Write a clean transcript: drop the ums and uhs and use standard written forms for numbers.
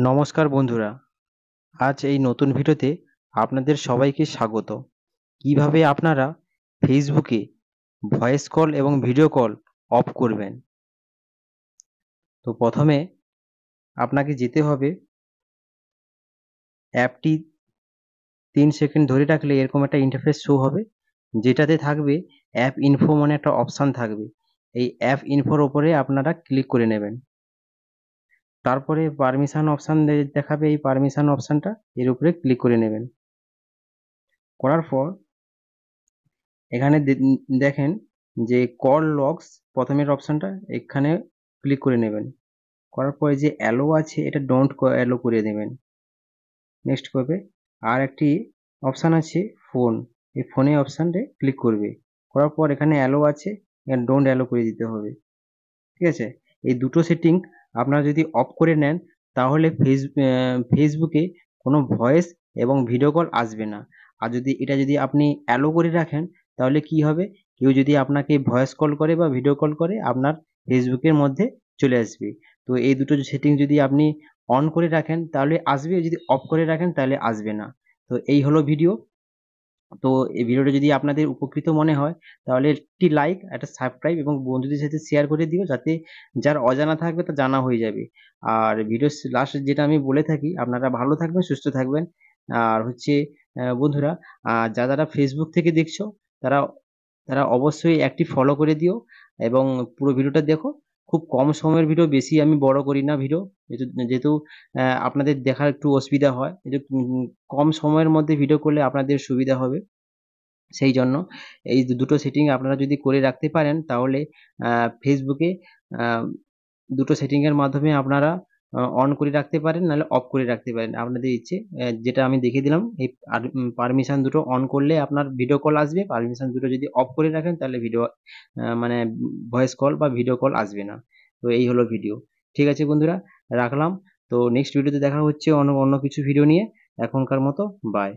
নমস্কার বন্ধুরা, আজ এই নতুন ভিডিওতে আপনাদের সবাইকে স্বাগত। কিভাবে আপনারা ফেসবুকে ভয়েস কল এবং ভিডিও কল অফ করবেন। তো প্রথমে আপনাকে যেতে হবে অ্যাপটি 3 সেকেন্ড ধরে রাখলে এরকম একটা ইন্টারফেস শো হবে, যেটাতে থাকবে অ্যাপ ইনফো মানে একটা অপশান থাকবে। এই অ্যাপ ইনফোর ওপরে আপনারা ক্লিক করে নেবেন। তারপরে পারমিশন অপশান দেখাবে, এই পারমিশন অপশানটা এর উপরে ক্লিক করে নেবেন। করার পর এখানে দেখেন যে কল লগস প্রথমের অপশানটা, এখানে ক্লিক করে নেবেন। করার পরে যে অ্যালো আছে এটা ডোন্ট অ্যালো করে দেবেন। নেক্সট করবে। আর একটি অপশান আছে ফোন, এই ফোনে অপশানটা ক্লিক করবে। করার পর এখানে অ্যালো আছে, এখানে ডোন্ট অ্যালো করে দিতে হবে। ঠিক আছে, এই দুটো সেটিং আপনারা যদি অফ করে নেন তাহলে ফেসবুকে কোনো ভয়েস এবং ভিডিও কল আসবে না। আর যদি আপনি অ্যালো করে রাখেন তাহলে কি হবে, কেউ যদি আপনাকে ভয়েস কল করে বা ভিডিও কল করে আপনার ফেসবুকের মধ্যে চলে আসবে। তো এই দুটো সেটিং যদি আপনি অন করে রাখেন তাহলে আসবে, যদি অফ করে রাখেন তাহলে আসবে না। তো এই হলো ভিডিও। তো এই ভিডিওটা যদি আপনাদের উপকৃত মনে হয় তাহলে একটি লাইক, একটা সাবস্ক্রাইব এবং বন্ধুদের সাথে শেয়ার করে দিও, যাতে যার অজানা থাকবে তা জানা হয়ে যাবে। আর ভিডিও লাস্ট যেটা আমি বলে থাকি, আপনারা ভালো থাকবেন, সুস্থ থাকবেন। আর হচ্ছে বন্ধুরা, যারা ফেসবুক থেকে দেখছো তারা তারা অবশ্যই একটি ফলো করে দিও এবং পুরো ভিডিওটা দেখো। খুব কম সময়ের ভিডিও, বেশি আমি বড় করি না ভিডিও, যেহেতু আপনাদের দেখার একটু অসুবিধা হয়, কম সময়ের মধ্যে ভিডিও করলে আপনাদের সুবিধা হবে। সেই জন্য এই দুটো সেটিং আপনারা যদি করে রাখতে পারেন তাহলে ফেসবুকে দুটো সেটিংয়ের মাধ্যমে আপনারা অন করে রাখতে পারেন, নাহলে অফ করে রাখতে পারেন আপনাদের ইচ্ছে। যেটা আমি দেখিয়ে দিলাম, এই পারমিশন দুটো অন করলে আপনার ভিডিও কল আসবে, পারমিশন দুটো যদি অফ করে রাখেন তাহলে ভিডিও মানে ভয়েস কল বা ভিডিও কল আসবে না। তো এই হলো ভিডিও। ঠিক আছে বন্ধুরা, রাখলাম। তো নেক্সট ভিডিওতে দেখা হচ্ছে অন্য অন্য কিছু ভিডিও নিয়ে। এখনকার মতো বাই।